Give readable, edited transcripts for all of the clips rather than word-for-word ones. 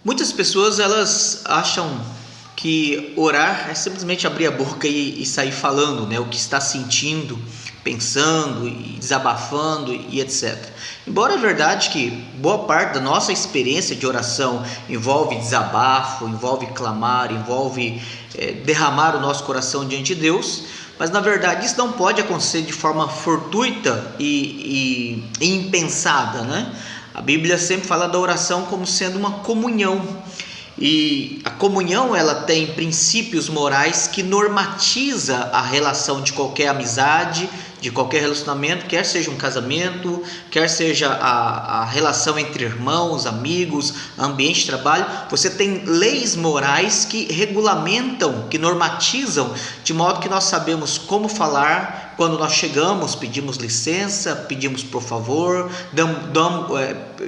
Muitas pessoas elas acham que orar é simplesmente abrir a boca e sair falando, né, o que está sentindo, pensando e desabafando e etc. Embora é verdade que boa parte da nossa experiência de oração envolve desabafo, envolve clamar, envolve derramar o nosso coração diante de Deus, mas na verdade isso não pode acontecer de forma fortuita e impensada, né? A Bíblia sempre fala da oração como sendo uma comunhão. E a comunhão ela tem princípios morais que normatiza a relação de qualquer amizade, de qualquer relacionamento, quer seja um casamento, quer seja a relação entre irmãos, amigos, ambiente de trabalho. Você tem leis morais que regulamentam, que normatizam, de modo que nós sabemos como falar. Quando nós chegamos, pedimos licença, pedimos por favor,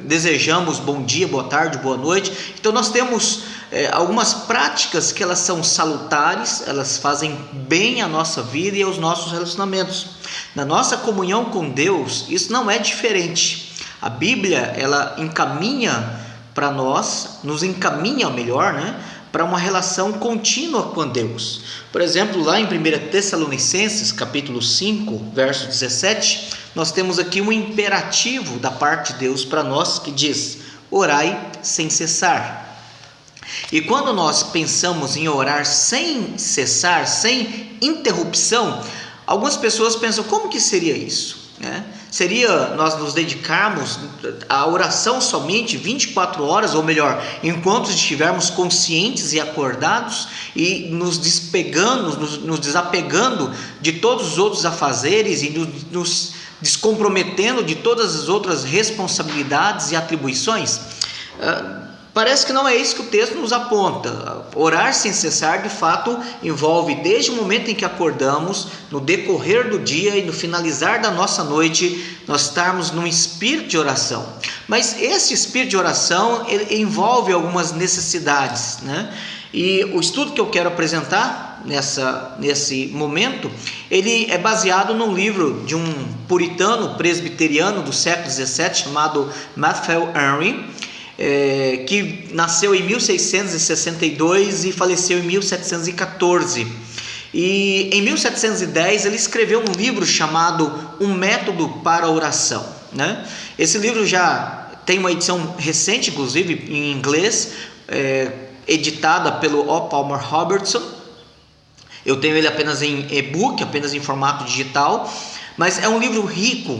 desejamos bom dia, boa tarde, boa noite. Então nós temos algumas práticas que elas são salutares, elas fazem bem à nossa vida e aos nossos relacionamentos. Na nossa comunhão com Deus, isso não é diferente. A Bíblia, ela encaminha para nós, nos encaminha melhor, né? Para uma relação contínua com Deus. Por exemplo, lá em 1 Tessalonicenses, capítulo 5, verso 17, nós temos aqui um imperativo da parte de Deus para nós que diz: orai sem cessar. E quando nós pensamos em orar sem cessar, sem interrupção, algumas pessoas pensam, como que seria isso? Seria nós nos dedicarmos à oração somente 24 horas, ou melhor, enquanto estivermos conscientes e acordados, e nos desapegando de todos os outros afazeres e nos descomprometendo de todas as outras responsabilidades e atribuições? Parece que não é isso que o texto nos aponta. Orar sem cessar, de fato, envolve desde o momento em que acordamos, no decorrer do dia e no finalizar da nossa noite, nós estarmos num espírito de oração. Mas esse espírito de oração, ele envolve algumas necessidades, né? E o estudo que eu quero apresentar nesse momento, ele é baseado num livro de um puritano presbiteriano do século XVII, chamado Matthew Henry, que nasceu em 1662 e faleceu em 1714. E em 1710 ele escreveu um livro chamado Um Método para a Oração, né? Esse livro já tem uma edição recente, inclusive em inglês, editada pelo O. Palmer Robertson. Eu tenho ele apenas em e-book, apenas em formato digital. Mas é um livro rico,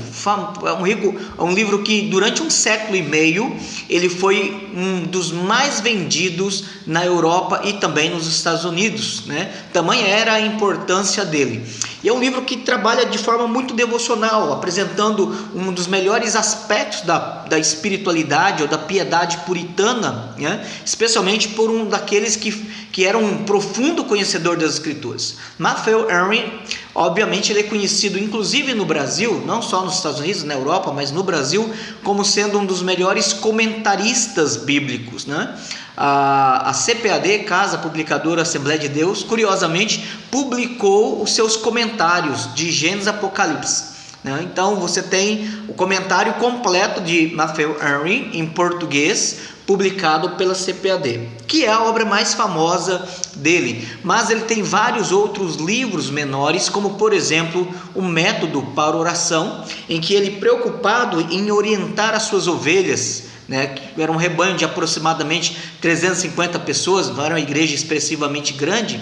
é um livro que durante um século e meio ele foi um dos mais vendidos na Europa e também nos Estados Unidos, né? Tamanha era a importância dele. E é um livro que trabalha de forma muito devocional, apresentando um dos melhores aspectos da espiritualidade ou da piedade puritana, né? Especialmente por um daqueles que era um profundo conhecedor das Escrituras. Matthew Henry, obviamente, ele é conhecido inclusive no Brasil, não só nos Estados Unidos, na Europa, mas no Brasil, como sendo um dos melhores comentaristas bíblicos, né? A CPAD, Casa Publicadora Assembleia de Deus, curiosamente, publicou os seus comentários de Gênesis e Apocalipse, né? Então você tem o comentário completo de Matthew Henry em português, publicado pela CPAD, que é a obra mais famosa dele, mas ele tem vários outros livros menores, como por exemplo o Método para Oração, em que ele, preocupado em orientar as suas ovelhas, né, que era um rebanho de aproximadamente 350 pessoas, não era uma igreja expressivamente grande,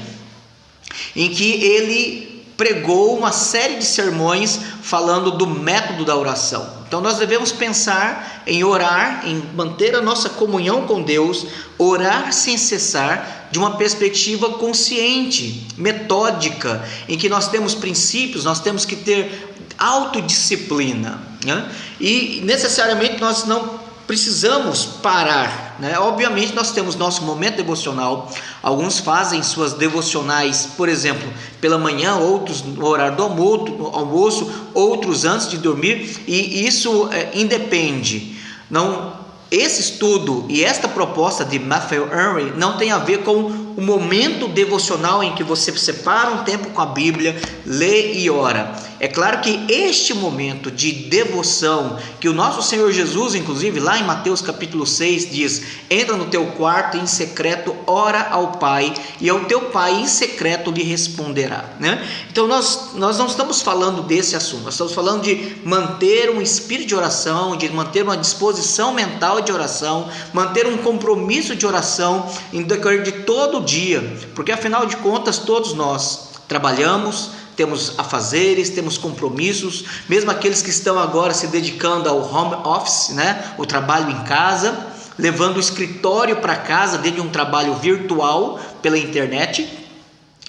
em que ele pregou uma série de sermões falando do método da oração. Então nós devemos pensar em orar, em manter a nossa comunhão com Deus, orar sem cessar, de uma perspectiva consciente, metódica, em que nós temos princípios, nós temos que ter autodisciplina, né? E necessariamente nós não precisamos parar, né? Obviamente nós temos nosso momento devocional. Alguns fazem suas devocionais, por exemplo, pela manhã, outros no horário do almoço, outros antes de dormir, e isso independe. Não, esse estudo e esta proposta de Matthew Henry não tem a ver com o momento devocional em que você separa um tempo com a Bíblia, lê e ora. É claro que este momento de devoção, que o nosso Senhor Jesus, inclusive lá em Mateus capítulo 6, diz: entra no teu quarto em secreto, ora ao Pai, e ao teu Pai em secreto lhe responderá, né? Então nós não estamos falando desse assunto, nós estamos falando de manter um espírito de oração, de manter uma disposição mental de oração, manter um compromisso de oração em decorrer de todo o dia, porque afinal de contas todos nós trabalhamos, temos afazeres, temos compromissos, mesmo aqueles que estão agora se dedicando ao home office, né? O trabalho em casa, levando o escritório para casa dentro de um trabalho virtual pela internet,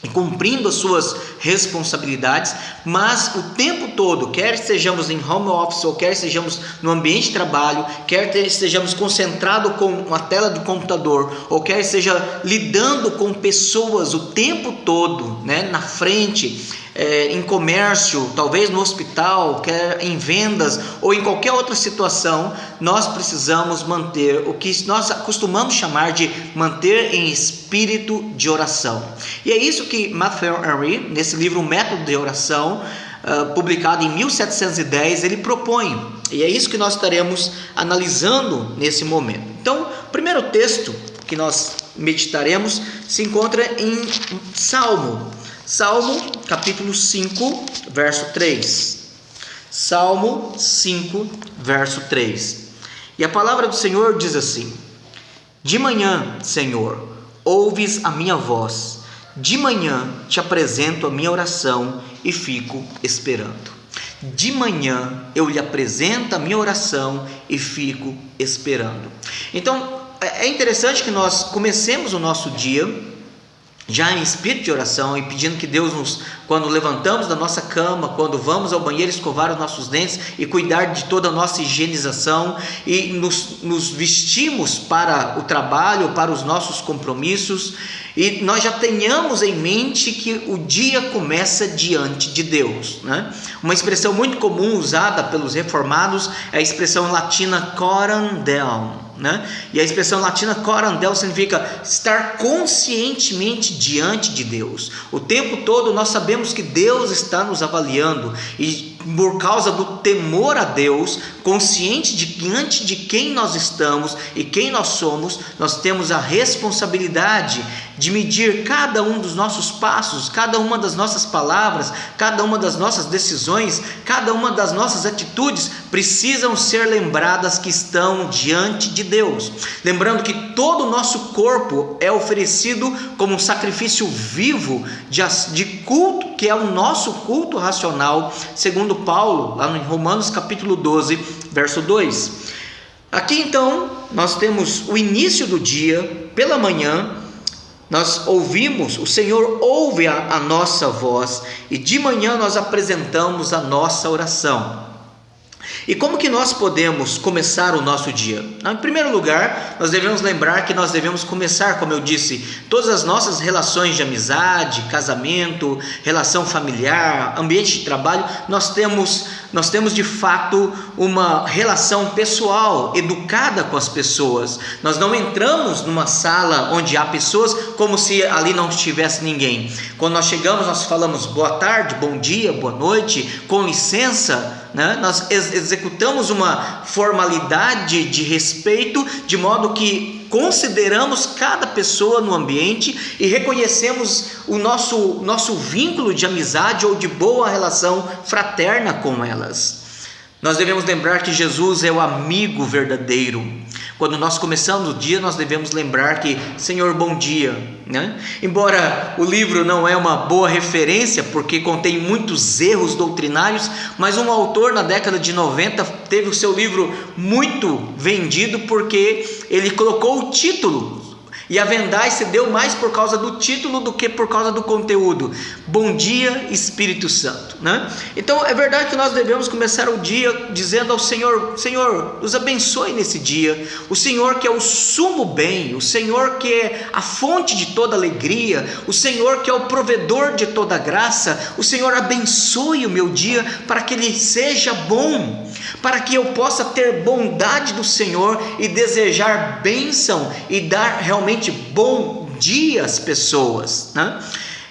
e cumprindo as suas responsabilidades, mas o tempo todo, quer estejamos em home office, ou quer estejamos no ambiente de trabalho, quer estejamos concentrados com uma tela do computador, ou quer esteja lidando com pessoas o tempo todo, né, na frente, em comércio, talvez no hospital, quer em vendas ou em qualquer outra situação, nós precisamos manter o que nós costumamos chamar de manter em espírito de oração. E é isso que Matthew Henry, nesse livro Método de Oração, publicado em 1710, ele propõe, e é isso que nós estaremos analisando nesse momento. Então, o primeiro texto que nós meditaremos se encontra em Salmo capítulo 5, verso 3. Salmo 5, verso 3. E a palavra do Senhor diz assim: de manhã, Senhor, ouves a minha voz, de manhã te apresento a minha oração e fico esperando. De manhã eu lhe apresento a minha oração e fico esperando. Então, é interessante que nós comecemos o nosso dia já em espírito de oração e pedindo que Deus nos, quando levantamos da nossa cama, quando vamos ao banheiro escovar os nossos dentes e cuidar de toda a nossa higienização e nos vestimos para o trabalho, para os nossos compromissos, e nós já tenhamos em mente que o dia começa diante de Deus, né? Uma expressão muito comum usada pelos reformados é a expressão latina coram deo, né? E a expressão latina coram deo significa estar conscientemente diante de Deus. O tempo todo nós sabemos que Deus está nos avaliando, e por causa do temor a Deus, consciente de diante de quem nós estamos e quem nós somos, nós temos a responsabilidade de medir cada um dos nossos passos, cada uma das nossas palavras, cada uma das nossas decisões, cada uma das nossas atitudes precisam ser lembradas que estão diante de Deus. Lembrando que todo o nosso corpo é oferecido como um sacrifício vivo de culto, que é o nosso culto racional, segundo Paulo, lá em Romanos capítulo 12, verso 2. Aqui então, nós temos o início do dia, pela manhã, nós ouvimos, o Senhor ouve a nossa voz, e de manhã nós apresentamos a nossa oração. E como que nós podemos começar o nosso dia? Em primeiro lugar, nós devemos lembrar que nós devemos começar, como eu disse, todas as nossas relações de amizade, casamento, relação familiar, ambiente de trabalho, nós temos de fato uma relação pessoal, educada com as pessoas. Nós não entramos numa sala onde há pessoas como se ali não estivesse ninguém. Quando nós chegamos, nós falamos boa tarde, bom dia, boa noite, com licença, né? Nós executamos uma formalidade de respeito, de modo que consideramos cada pessoa no ambiente e reconhecemos o nosso vínculo de amizade ou de boa relação fraterna com elas. Nós devemos lembrar que Jesus é o amigo verdadeiro. Quando nós começamos o dia, nós devemos lembrar que, Senhor, bom dia, né? Embora o livro não é uma boa referência, porque contém muitos erros doutrinários, mas um autor na década de 90 teve o seu livro muito vendido porque ele colocou o título, e a vendagem se deu mais por causa do título do que por causa do conteúdo. Bom dia, Espírito Santo, né? Então é verdade que nós devemos começar o dia dizendo ao Senhor: Senhor, nos abençoe nesse dia. O Senhor que é o sumo bem, o Senhor que é a fonte de toda alegria, o Senhor que é o provedor de toda graça, o Senhor abençoe o meu dia para que ele seja bom, para que eu possa ter bondade do Senhor e desejar bênção e dar realmente bom dia as pessoas, né?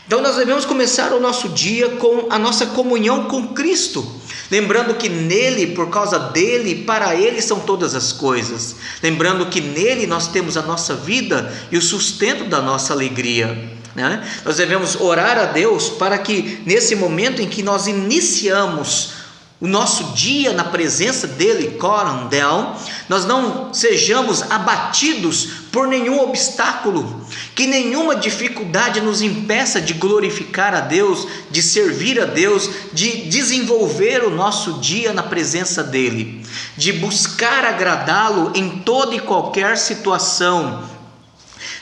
Então nós devemos começar o nosso dia com a nossa comunhão com Cristo, lembrando que nele, por causa dele, para ele são todas as coisas, lembrando que nele nós temos a nossa vida e o sustento da nossa alegria, né? Nós devemos orar a Deus para que nesse momento em que nós iniciamos o nosso dia na presença dele, coram del, nós não sejamos abatidos por nenhum obstáculo, que nenhuma dificuldade nos impeça de glorificar a Deus, de servir a Deus, de desenvolver o nosso dia na presença dele, de buscar agradá-lo em toda e qualquer situação.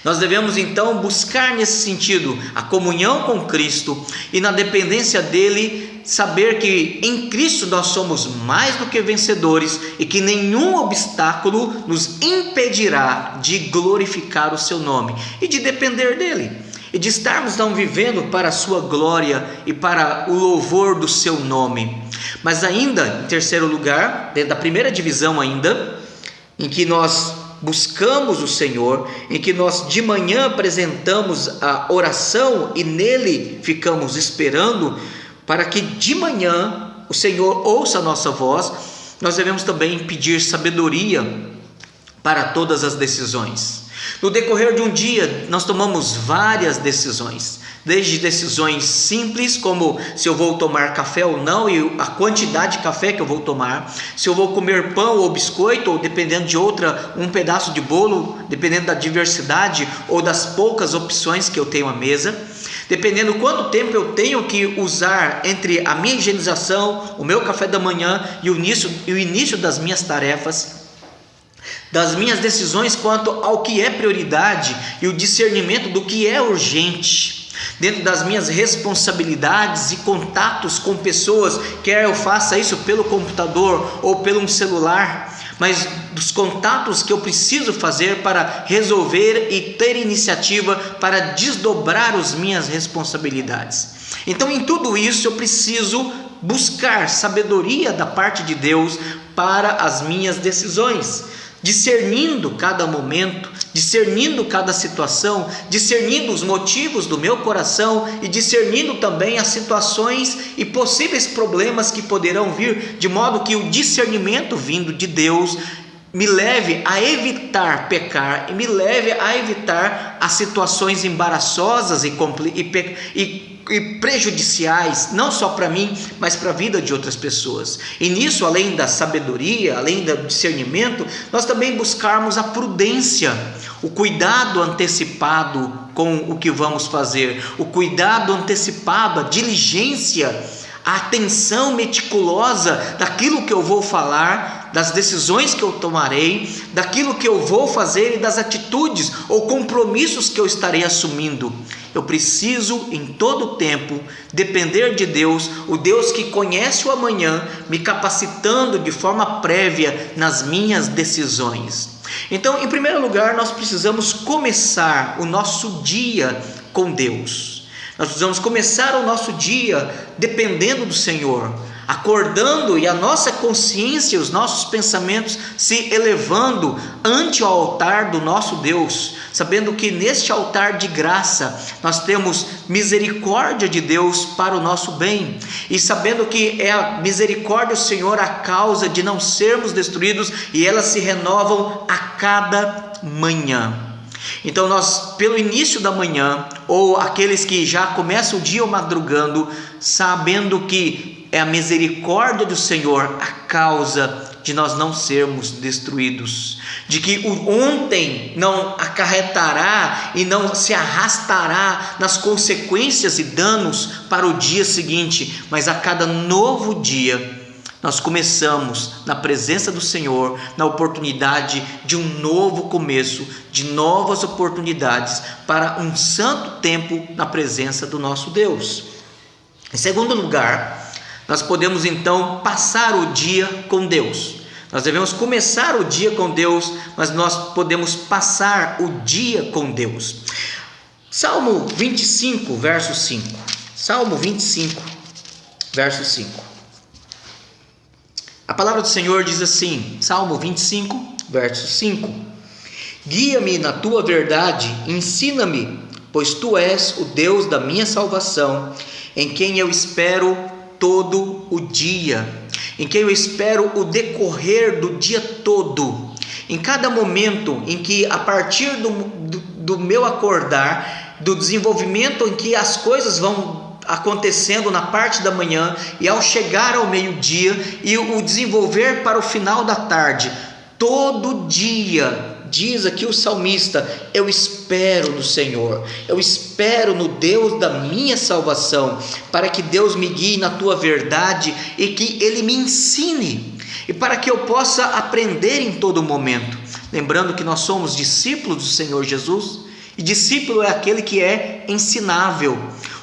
Nós devemos então buscar nesse sentido a comunhão com Cristo e na dependência dele saber que em Cristo nós somos mais do que vencedores e que nenhum obstáculo nos impedirá de glorificar o seu nome e de depender dele e de estarmos então vivendo para a sua glória e para o louvor do seu nome. Mas ainda, em terceiro lugar, dentro da primeira divisão ainda, em que nós buscamos o Senhor, em que nós de manhã apresentamos a oração e nele ficamos esperando, para que de manhã o Senhor ouça a nossa voz, nós devemos também pedir sabedoria para todas as decisões. No decorrer de um dia, nós tomamos várias decisões, desde decisões simples, como se eu vou tomar café ou não, e a quantidade de café que eu vou tomar, se eu vou comer pão ou biscoito, ou dependendo de outra, um pedaço de bolo, dependendo da diversidade ou das poucas opções que eu tenho à mesa, dependendo quanto tempo eu tenho que usar entre a minha higienização, o meu café da manhã e o início das minhas tarefas, das minhas decisões quanto ao que é prioridade e o discernimento do que é urgente, dentro das minhas responsabilidades e contatos com pessoas, quer eu faça isso pelo computador ou pelo celular, mas dos contatos que eu preciso fazer para resolver e ter iniciativa para desdobrar as minhas responsabilidades. Então, em tudo isso, eu preciso buscar sabedoria da parte de Deus para as minhas decisões, discernindo cada momento, discernindo cada situação, discernindo os motivos do meu coração e discernindo também as situações e possíveis problemas que poderão vir, de modo que o discernimento vindo de Deus me leve a evitar pecar e me leve a evitar as situações embaraçosas e prejudiciais, não só para mim, mas para a vida de outras pessoas. E nisso, além da sabedoria, além do discernimento, nós também buscarmos a prudência, o cuidado antecipado com o que vamos fazer, o cuidado antecipado, a diligência, a atenção meticulosa daquilo que eu vou falar, das decisões que eu tomarei, daquilo que eu vou fazer e das atitudes ou compromissos que eu estarei assumindo. Eu preciso em todo tempo depender de Deus, o Deus que conhece o amanhã, me capacitando de forma prévia nas minhas decisões. Então, em primeiro lugar, nós precisamos começar o nosso dia com Deus. Nós precisamos começar o nosso dia dependendo do Senhor, acordando e a nossa consciência, os nossos pensamentos se elevando ante o altar do nosso Deus, sabendo que neste altar de graça nós temos misericórdia de Deus para o nosso bem, e sabendo que é a misericórdia do Senhor a causa de não sermos destruídos, e elas se renovam a cada manhã. Então nós, pelo início da manhã, ou aqueles que já começam o dia madrugando, sabendo que é a misericórdia do Senhor a causa de nós não sermos destruídos, de que o ontem não acarretará e não se arrastará nas consequências e danos para o dia seguinte, mas a cada novo dia nós começamos na presença do Senhor, na oportunidade de um novo começo, de novas oportunidades para um santo tempo na presença do nosso Deus. Em segundo lugar, nós podemos então passar o dia com Deus. Nós devemos começar o dia com Deus, mas nós podemos passar o dia com Deus. Salmo 25, verso 5. Salmo 25, verso 5. A palavra do Senhor diz assim, Salmo 25, verso 5: Guia-me na tua verdade, ensina-me, pois tu és o Deus da minha salvação, em quem eu espero todo o dia, em quem eu espero o decorrer do dia todo, em cada momento em que, a partir do meu acordar, do desenvolvimento em que as coisas vão acontecendo na parte da manhã e ao chegar ao meio-dia e o desenvolver para o final da tarde, todo dia, diz aqui o salmista, eu espero no Senhor, eu espero no Deus da minha salvação, para que Deus me guie na tua verdade e que Ele me ensine, e para que eu possa aprender em todo momento. Lembrando que nós somos discípulos do Senhor Jesus, e discípulo é aquele que é ensinável.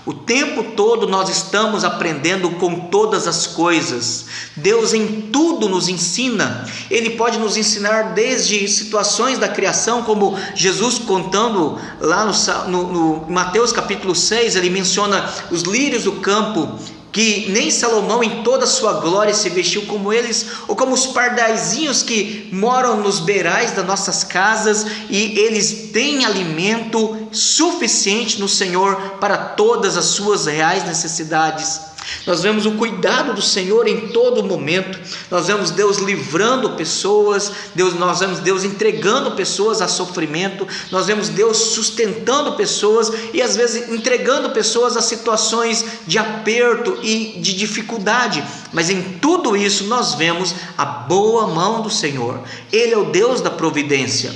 O tempo todo nós estamos aprendendo com todas as coisas. Deus em tudo nos ensina. Ele pode nos ensinar desde situações da criação, como Jesus contando lá no Mateus capítulo 6, ele menciona os lírios do campo, que nem Salomão em toda a sua glória se vestiu como eles, ou como os pardaizinhos que moram nos beirais das nossas casas, e eles têm alimento suficiente no Senhor para todas as suas reais necessidades. Nós vemos o cuidado do Senhor em todo momento. Nós vemos Deus livrando pessoas, nós vemos Deus entregando pessoas a sofrimento, nós vemos Deus sustentando pessoas e às vezes entregando pessoas a situações de aperto e de dificuldade, mas em tudo isso nós vemos a boa mão do Senhor. Ele é o Deus da providência.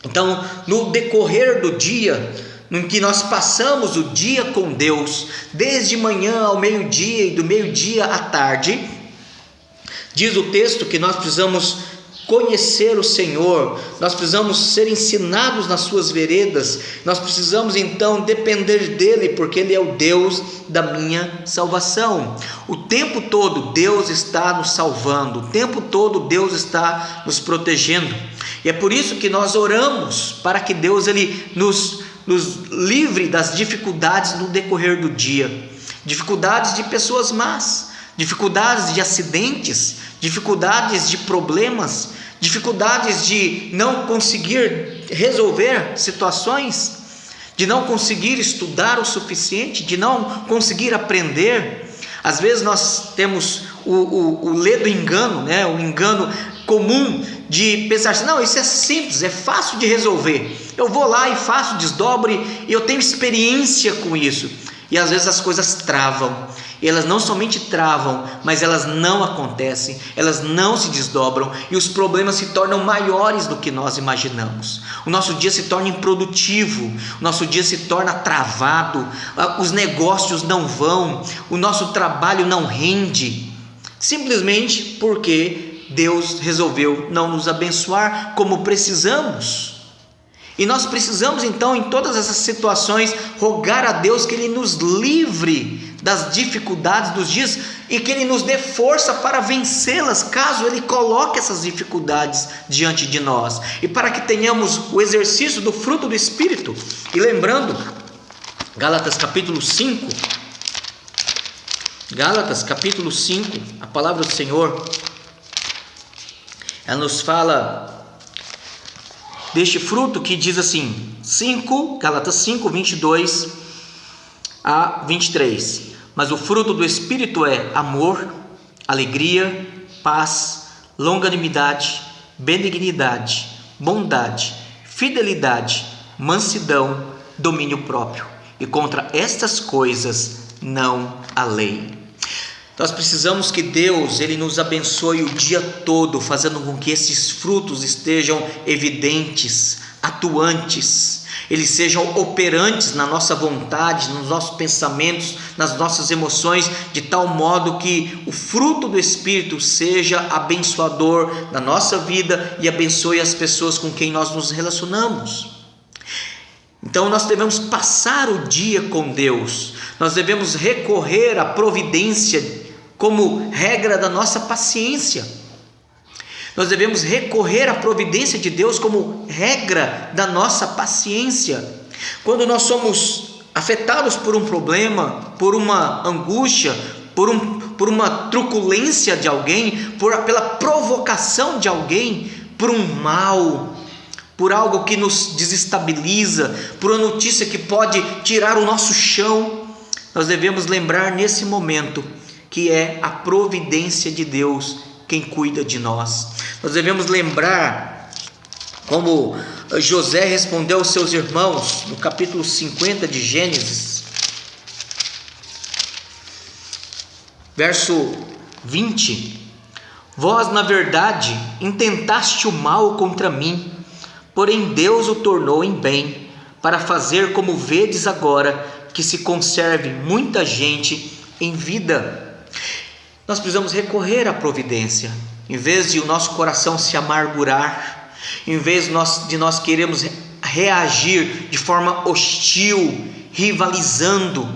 Então, no decorrer do dia, em que nós passamos o dia com Deus, desde manhã ao meio-dia e do meio-dia à tarde, diz o texto que nós precisamos conhecer o Senhor, nós precisamos ser ensinados nas suas veredas, nós precisamos então depender dEle, porque Ele é o Deus da minha salvação. O tempo todo Deus está nos salvando, o tempo todo Deus está nos protegendo, e é por isso que nós oramos para que Deus Ele nos livre das dificuldades no decorrer do dia, dificuldades de pessoas más, dificuldades de acidentes, dificuldades de problemas, dificuldades de não conseguir resolver situações, de não conseguir estudar o suficiente, de não conseguir aprender. Às vezes nós temos o ledo engano, né? O engano comum de pensar assim, não, isso é simples, é fácil de resolver, eu vou lá e faço, desdobro e eu tenho experiência com isso. E às vezes as coisas travam, e elas não somente travam, mas elas não acontecem, elas não se desdobram, e os problemas se tornam maiores do que nós imaginamos. O nosso dia se torna improdutivo, o nosso dia se torna travado, os negócios não vão, o nosso trabalho não rende, simplesmente porque Deus resolveu não nos abençoar como precisamos. E nós precisamos então, em todas essas situações, rogar a Deus que Ele nos livre das dificuldades dos dias e que Ele nos dê força para vencê-las, caso Ele coloque essas dificuldades diante de nós, e para que tenhamos o exercício do fruto do Espírito. E lembrando, Gálatas capítulo 5, a palavra do Senhor, ela nos fala deste fruto que diz assim, Gálatas 5, 22 a 23, mas o fruto do Espírito é amor, alegria, paz, longanimidade, benignidade, bondade, fidelidade, mansidão, domínio próprio, e contra estas coisas não há lei. Nós precisamos que Deus Ele nos abençoe o dia todo, fazendo com que esses frutos estejam evidentes, atuantes, eles sejam operantes na nossa vontade, nos nossos pensamentos, nas nossas emoções, de tal modo que o fruto do Espírito seja abençoador na nossa vida e abençoe as pessoas com quem nós nos relacionamos. Então nós devemos passar o dia com Deus, nós devemos recorrer à providência como regra da nossa paciência, nós devemos recorrer à providência de Deus como regra da nossa paciência. Quando nós somos afetados por um problema, por uma angústia, por uma truculência de alguém, pela provocação de alguém, por um mal, por algo que nos desestabiliza, por uma notícia que pode tirar o nosso chão, nós devemos lembrar nesse momento que é a providência de Deus quem cuida de nós. Nós devemos lembrar como José respondeu aos seus irmãos no capítulo 50 de Gênesis, verso 20: Vós, na verdade, intentaste o mal contra mim, porém Deus o tornou em bem, para fazer como vedes agora, que se conserve muita gente em vida. Nós precisamos recorrer à providência, em vez de o nosso coração se amargurar, em vez de nós queremos reagir de forma hostil, rivalizando,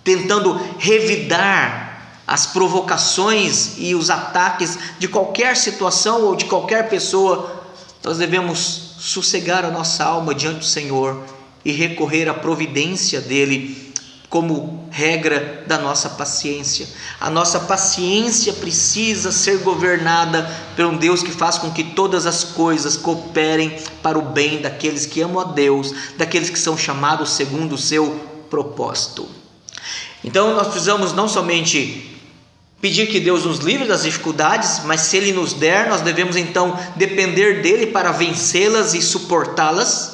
tentando revidar as provocações e os ataques de qualquer situação ou de qualquer pessoa, nós devemos sossegar a nossa alma diante do Senhor e recorrer à providência dele como regra da nossa paciência. A nossa paciência precisa ser governada por um Deus que faz com que todas as coisas cooperem para o bem daqueles que amam a Deus, daqueles que são chamados segundo o seu propósito. Então nós precisamos não somente pedir que Deus nos livre das dificuldades, mas se Ele nos der, nós devemos então depender dEle para vencê-las e suportá-las.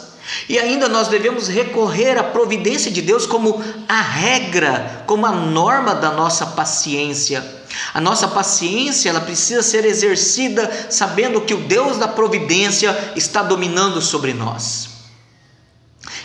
E ainda nós devemos recorrer à providência de Deus como a regra, como a norma da nossa paciência. A nossa paciência, ela precisa ser exercida sabendo que o Deus da providência está dominando sobre nós,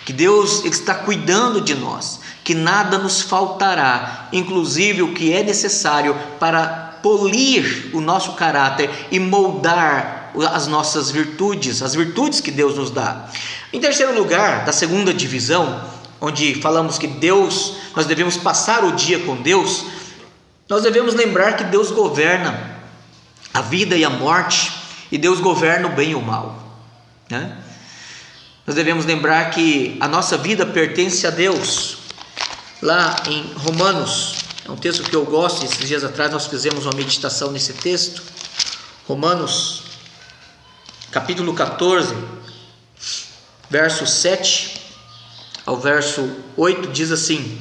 que Deus está cuidando de nós, que nada nos faltará, inclusive o que é necessário para polir o nosso caráter e moldar as nossas virtudes, as virtudes que Deus nos dá. Em terceiro lugar, da segunda divisão, onde falamos que nós devemos passar o dia com Deus, nós devemos lembrar que Deus governa a vida e a morte, e Deus governa o bem e o mal, né? Nós devemos lembrar que a nossa vida pertence a Deus. Lá em Romanos, é um texto que eu gosto, esses dias atrás nós fizemos uma meditação nesse texto. Romanos, capítulo 14, verso 7 ao verso 8, diz assim: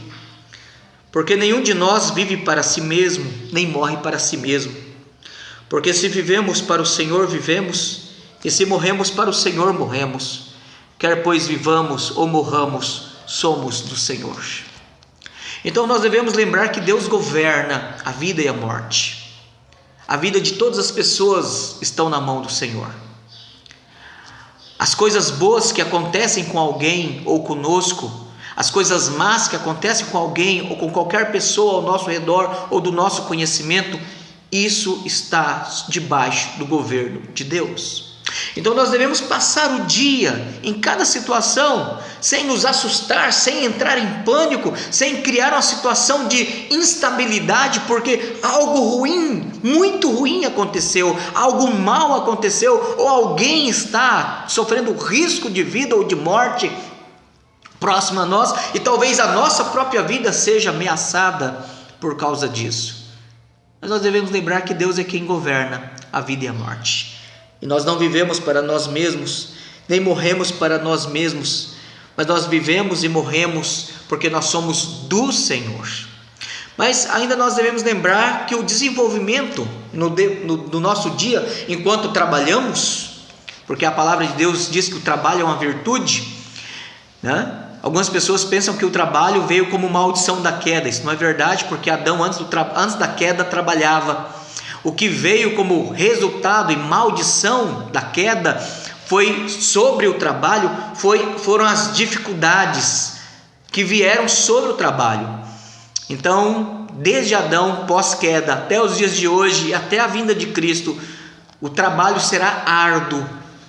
Porque nenhum de nós vive para si mesmo, nem morre para si mesmo. Porque se vivemos para o Senhor, vivemos, e se morremos para o Senhor, morremos. Quer pois vivamos ou morramos, somos do Senhor. Então nós devemos lembrar que Deus governa a vida e a morte. A vida de todas as pessoas estão na mão do Senhor. As coisas boas que acontecem com alguém ou conosco, as coisas más que acontecem com alguém ou com qualquer pessoa ao nosso redor ou do nosso conhecimento, isso está debaixo do governo de Deus. Então nós devemos passar o dia em cada situação sem nos assustar, sem entrar em pânico, sem criar uma situação de instabilidade, porque algo ruim, muito ruim aconteceu, algo mal aconteceu, ou alguém está sofrendo risco de vida ou de morte próximo a nós, e talvez a nossa própria vida seja ameaçada por causa disso. Mas nós devemos lembrar que Deus é quem governa a vida e a morte. E nós não vivemos para nós mesmos, nem morremos para nós mesmos, mas nós vivemos e morremos porque nós somos do Senhor. Mas ainda nós devemos lembrar que o desenvolvimento no nosso dia, enquanto trabalhamos, porque a palavra de Deus diz que o trabalho é uma virtude, né? Algumas pessoas pensam que o trabalho veio como maldição da queda. Isso não é verdade, porque Adão antes da queda trabalhava. O que veio como resultado e maldição da queda foi sobre o trabalho, foram as dificuldades que vieram sobre o trabalho. Então, desde Adão, pós-queda, até os dias de hoje, até a vinda de Cristo, o trabalho será árduo.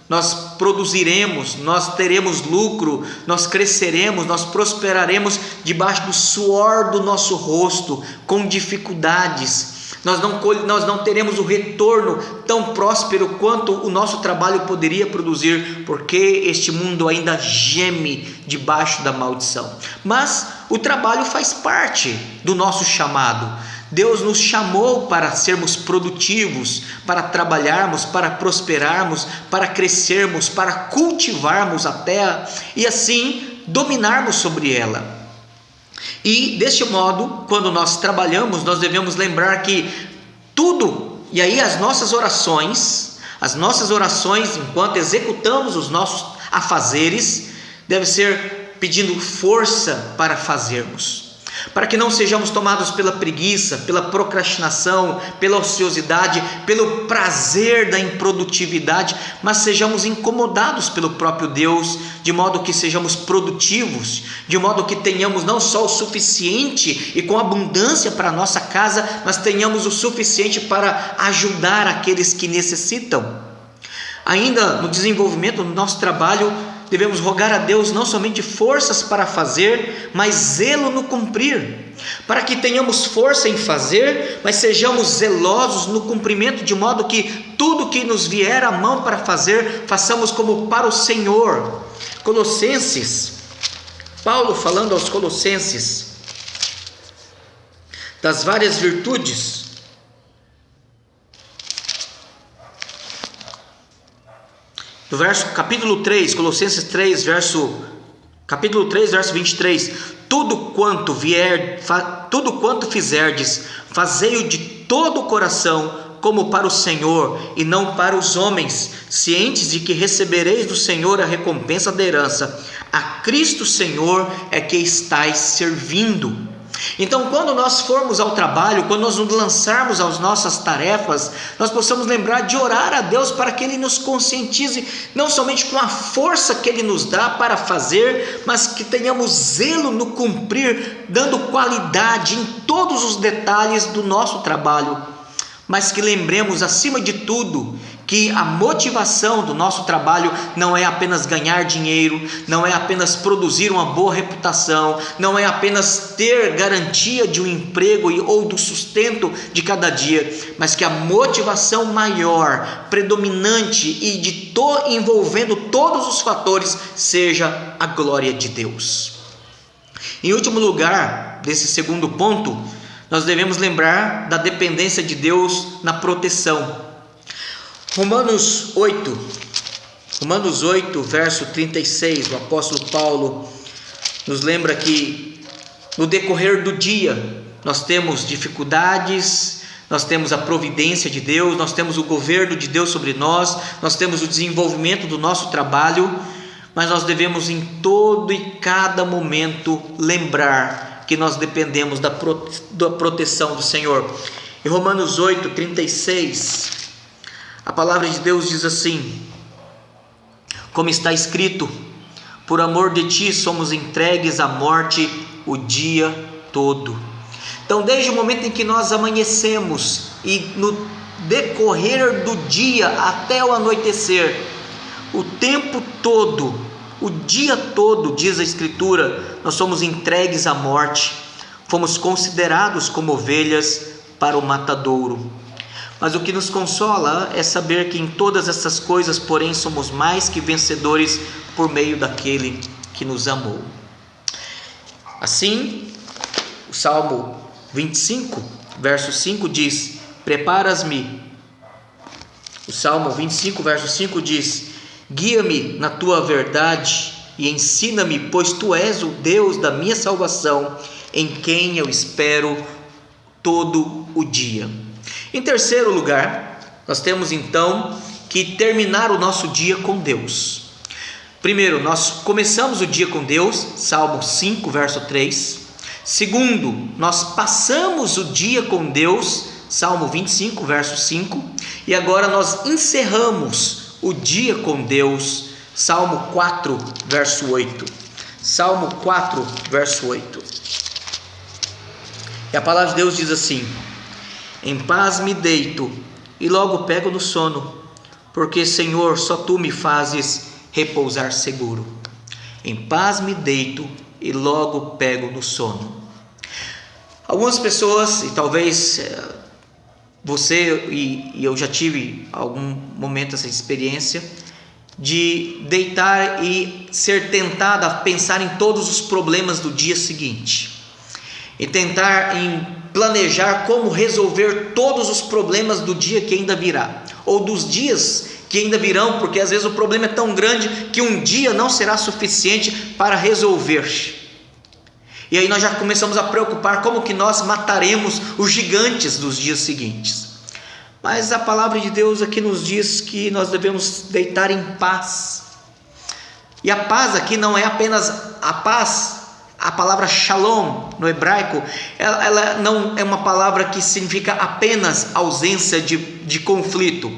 Nós produziremos, nós teremos lucro, nós cresceremos, nós prosperaremos debaixo do suor do nosso rosto, com dificuldades. Nós não teremos o retorno tão próspero quanto o nosso trabalho poderia produzir, porque este mundo ainda geme debaixo da maldição. Mas o trabalho faz parte do nosso chamado. Deus nos chamou para sermos produtivos, para trabalharmos, para prosperarmos, para crescermos, para cultivarmos a terra e assim dominarmos sobre ela. E deste modo, quando nós trabalhamos, nós devemos lembrar que tudo, e aí as nossas orações, enquanto executamos os nossos afazeres, deve ser pedindo força para fazermos. Para que não sejamos tomados pela preguiça, pela procrastinação, pela ociosidade, pelo prazer da improdutividade, mas sejamos incomodados pelo próprio Deus, de modo que sejamos produtivos, de modo que tenhamos não só o suficiente e com abundância para a nossa casa, mas tenhamos o suficiente para ajudar aqueles que necessitam. Ainda no desenvolvimento do nosso trabalho, devemos rogar a Deus não somente forças para fazer, mas zelo no cumprir, para que tenhamos força em fazer, mas sejamos zelosos no cumprimento, de modo que tudo que nos vier à mão para fazer, façamos como para o Senhor. Colossenses, Paulo falando aos Colossenses das várias virtudes, do capítulo 3, Colossenses 3, capítulo 3, verso 23, tudo quanto fizerdes, fazei-o de todo o coração, como para o Senhor e não para os homens, cientes de que recebereis do Senhor a recompensa da herança. A Cristo Senhor é que estáis servindo. Então, quando nós formos ao trabalho, quando nós nos lançarmos às nossas tarefas, nós possamos lembrar de orar a Deus para que Ele nos conscientize, não somente com a força que Ele nos dá para fazer, mas que tenhamos zelo no cumprir, dando qualidade em todos os detalhes do nosso trabalho, mas que lembremos acima de tudo que a motivação do nosso trabalho não é apenas ganhar dinheiro, não é apenas produzir uma boa reputação, não é apenas ter garantia de um emprego ou do sustento de cada dia, mas que a motivação maior, predominante e envolvendo todos os fatores seja a glória de Deus. Em último lugar, desse segundo ponto, nós devemos lembrar da dependência de Deus na proteção. Romanos 8, verso 36, o apóstolo Paulo nos lembra que no decorrer do dia nós temos dificuldades, nós temos a providência de Deus, nós temos o governo de Deus sobre nós, nós temos o desenvolvimento do nosso trabalho, mas nós devemos em todo e cada momento lembrar que nós dependemos da proteção do Senhor. Em Romanos 8, 36, a palavra de Deus diz assim: como está escrito, por amor de ti somos entregues à morte o dia todo. Então, desde o momento em que nós amanhecemos e no decorrer do dia até o anoitecer, o tempo todo, o dia todo, diz a Escritura, nós somos entregues à morte, fomos considerados como ovelhas para o matadouro. Mas o que nos consola é saber que em todas essas coisas, porém, somos mais que vencedores por meio daquele que nos amou. Assim, o Salmo 25, verso 5 diz: preparas-me. O Salmo 25, verso 5 diz: guia-me na tua verdade e ensina-me, pois tu és o Deus da minha salvação, em quem eu espero todo o dia. Em terceiro lugar, nós temos então que terminar o nosso dia com Deus. Primeiro, nós começamos o dia com Deus, Salmo 5, verso 3. Segundo, nós passamos o dia com Deus, Salmo 25, verso 5. E agora nós encerramos o dia com Deus, Salmo 4, verso 8. Salmo 4, verso 8. E a palavra de Deus diz assim: em paz me deito e logo pego no sono, porque, Senhor, só tu me fazes repousar seguro. Em paz me deito e logo pego no sono. Algumas pessoas, e talvez você e eu já tive algum momento essa experiência, de deitar e ser tentado a pensar em todos os problemas do dia seguinte, e tentar em planejar como resolver todos os problemas do dia que ainda virá, ou dos dias que ainda virão, porque às vezes o problema é tão grande que um dia não será suficiente para resolver. E aí nós já começamos a preocupar como que nós mataremos os gigantes dos dias seguintes. Mas a palavra de Deus aqui nos diz que nós devemos deitar em paz. E a paz aqui não é apenas a paz, a palavra shalom no hebraico, ela não é uma palavra que significa apenas ausência de conflito,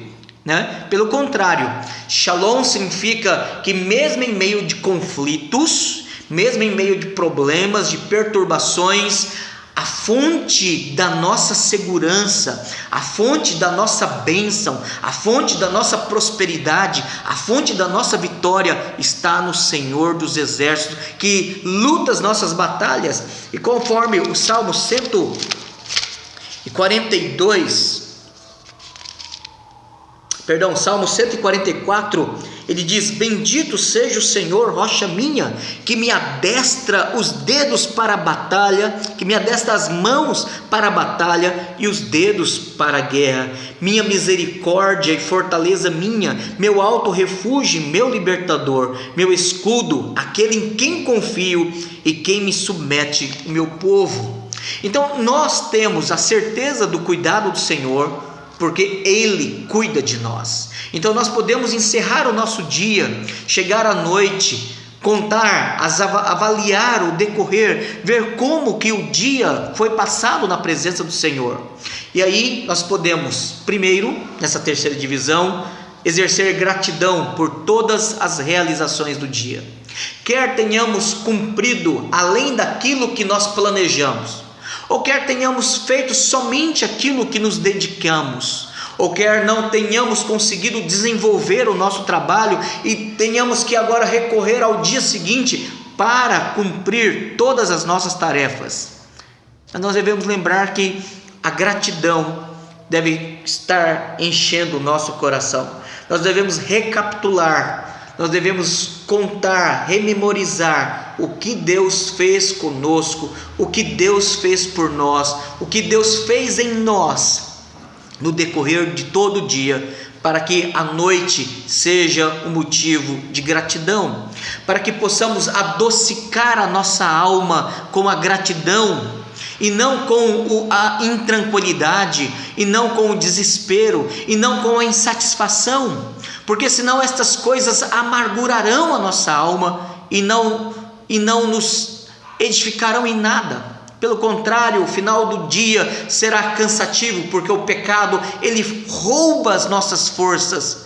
né? Pelo contrário, shalom significa que mesmo em meio de conflitos, mesmo em meio de problemas, de perturbações, a fonte da nossa segurança, a fonte da nossa bênção, a fonte da nossa prosperidade, a fonte da nossa vitória está no Senhor dos Exércitos, que luta as nossas batalhas. E conforme o Salmo 144, ele diz: bendito seja o Senhor, rocha minha, que me adestra os dedos para a batalha, que me adestra as mãos para a batalha e os dedos para a guerra. Minha misericórdia e fortaleza minha, meu alto refúgio, meu libertador, meu escudo, aquele em quem confio e quem me submete, o meu povo. Então nós temos a certeza do cuidado do Senhor, porque Ele cuida de nós. Então nós podemos encerrar o nosso dia, chegar à noite, contar, avaliar o decorrer, ver como que o dia foi passado na presença do Senhor. E aí nós podemos, primeiro, nessa terceira divisão, exercer gratidão por todas as realizações do dia. Quer tenhamos cumprido além daquilo que nós planejamos, ou quer tenhamos feito somente aquilo que nos dedicamos, ou quer não tenhamos conseguido desenvolver o nosso trabalho e tenhamos que agora recorrer ao dia seguinte para cumprir todas as nossas tarefas. Mas nós devemos lembrar que a gratidão deve estar enchendo o nosso coração. Nós devemos recapitular, nós devemos contar, rememorizar o que Deus fez conosco, o que Deus fez por nós, o que Deus fez em nós no decorrer de todo o dia, para que a noite seja um motivo de gratidão, para que possamos adocicar a nossa alma com a gratidão, e não com a intranquilidade, e não com o desespero, e não com a insatisfação, porque senão estas coisas amargurarão a nossa alma e não nos edificarão em nada. Pelo contrário, o final do dia será cansativo, porque o pecado, ele rouba as nossas forças,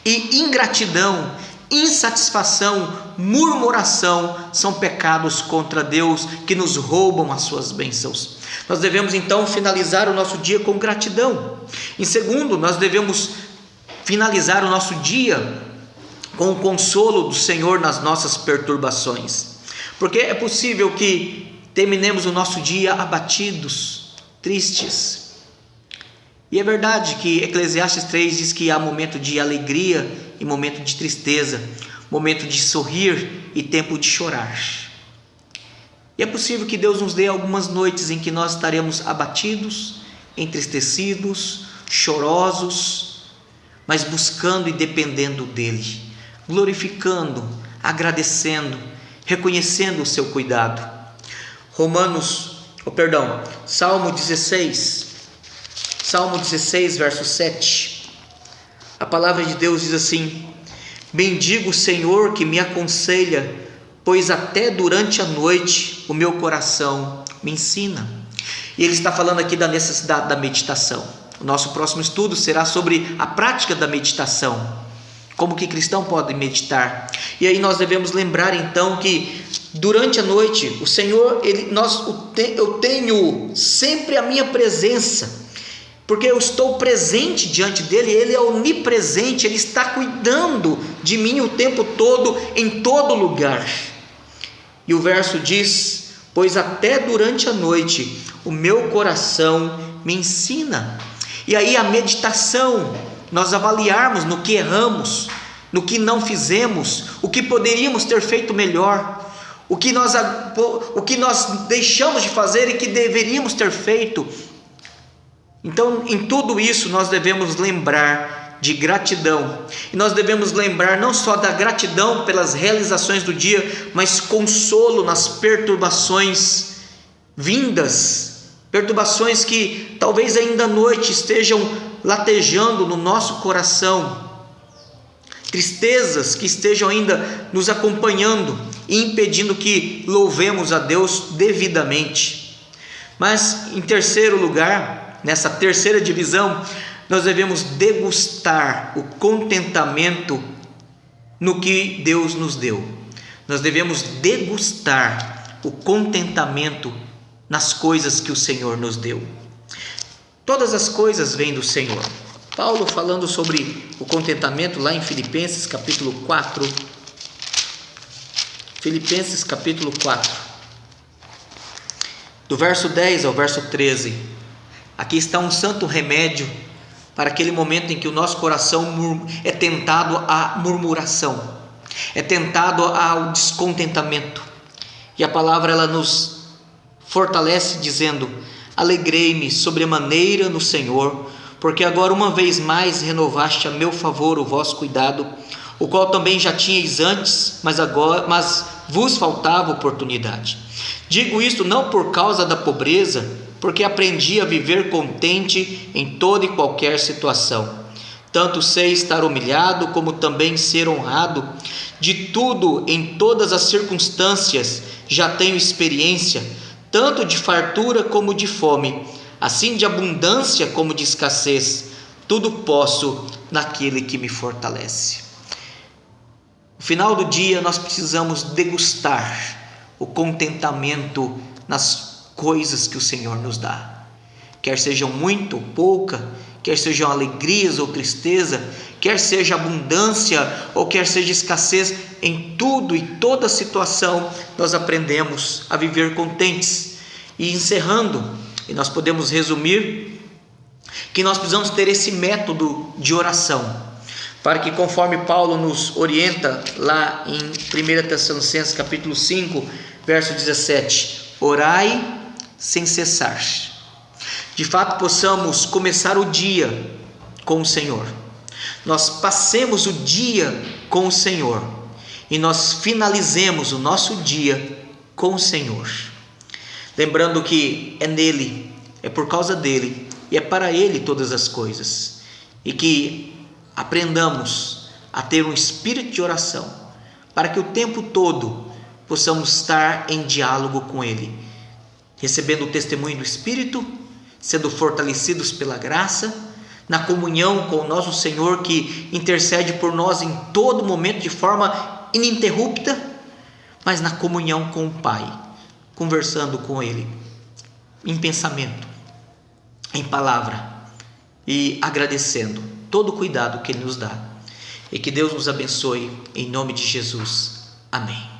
e ingratidão, insatisfação, murmuração são pecados contra Deus que nos roubam as suas bênçãos. Nós devemos então finalizar o nosso dia com gratidão. Em segundo, nós devemos finalizar o nosso dia com o consolo do Senhor nas nossas perturbações, porque é possível que terminemos o nosso dia abatidos, tristes. E é verdade que Eclesiastes 3 diz que há momento de alegria e momento de tristeza, momento de sorrir e tempo de chorar. E é possível que Deus nos dê algumas noites em que nós estaremos abatidos, entristecidos, chorosos, mas buscando e dependendo dEle, glorificando, agradecendo, reconhecendo o seu cuidado. Salmo 16, verso 7. A palavra de Deus diz assim: bendigo o Senhor que me aconselha, pois até durante a noite o meu coração me ensina. E ele está falando aqui da necessidade da meditação. O nosso próximo estudo será sobre a prática da meditação, como que cristão pode meditar. E aí nós devemos lembrar então que durante a noite o Senhor, eu tenho sempre a minha presença, porque eu estou presente diante dele. Ele é onipresente, ele está cuidando de mim o tempo todo, em todo lugar. E o verso diz: pois até durante a noite o meu coração me ensina. E aí a meditação, nós avaliarmos no que erramos, no que não fizemos, o que poderíamos ter feito melhor, o que nós deixamos de fazer e que deveríamos ter feito. Então, em tudo isso, nós devemos lembrar de gratidão. E nós devemos lembrar não só da gratidão pelas realizações do dia, mas consolo nas perturbações vindas, perturbações que talvez ainda à noite estejam latejando no nosso coração, tristezas que estejam ainda nos acompanhando e impedindo que louvemos a Deus devidamente. Mas em terceiro lugar, nessa terceira divisão, nós devemos degustar o contentamento no que Deus nos deu. Nós devemos degustar o contentamento nas coisas que o Senhor nos deu. Todas as coisas vêm do Senhor. Paulo falando sobre o contentamento lá em Filipenses capítulo 4. Filipenses capítulo 4, do verso 10 ao verso 13. Aqui está um santo remédio para aquele momento em que o nosso coração é tentado à murmuração, é tentado ao descontentamento. E a palavra ela nos fortalece dizendo: alegrei-me sobremaneira no Senhor, porque agora uma vez mais renovaste a meu favor o vosso cuidado, o qual também já tinhais antes, mas vos faltava oportunidade. Digo isto não por causa da pobreza, porque aprendi a viver contente em toda e qualquer situação. Tanto sei estar humilhado, como também ser honrado. De tudo, em todas as circunstâncias, já tenho experiência, tanto de fartura como de fome, assim de abundância como de escassez. Tudo posso naquele que me fortalece. No final do dia, nós precisamos degustar o contentamento nas coisas que o Senhor nos dá. Quer sejam muito ou pouca, quer sejam alegrias ou tristeza, quer seja abundância ou quer seja escassez, em tudo e toda situação nós aprendemos a viver contentes. E encerrando, e nós podemos resumir que nós precisamos ter esse método de oração, para que, conforme Paulo nos orienta lá em 1 Tessalonicenses capítulo 5, verso 17, orai sem cessar. De fato, possamos começar o dia com o Senhor, nós passemos o dia com o Senhor e nós finalizemos o nosso dia com o Senhor, lembrando que é nele, é por causa dele e é para ele todas as coisas, e que aprendamos a ter um espírito de oração, para que o tempo todo possamos estar em diálogo com ele, recebendo o testemunho do Espírito, sendo fortalecidos pela graça, na comunhão com o nosso Senhor, que intercede por nós em todo momento de forma ininterrupta, mas na comunhão com o Pai, conversando com Ele em pensamento, em palavra, e agradecendo todo o cuidado que Ele nos dá. E que Deus nos abençoe em nome de Jesus. Amém.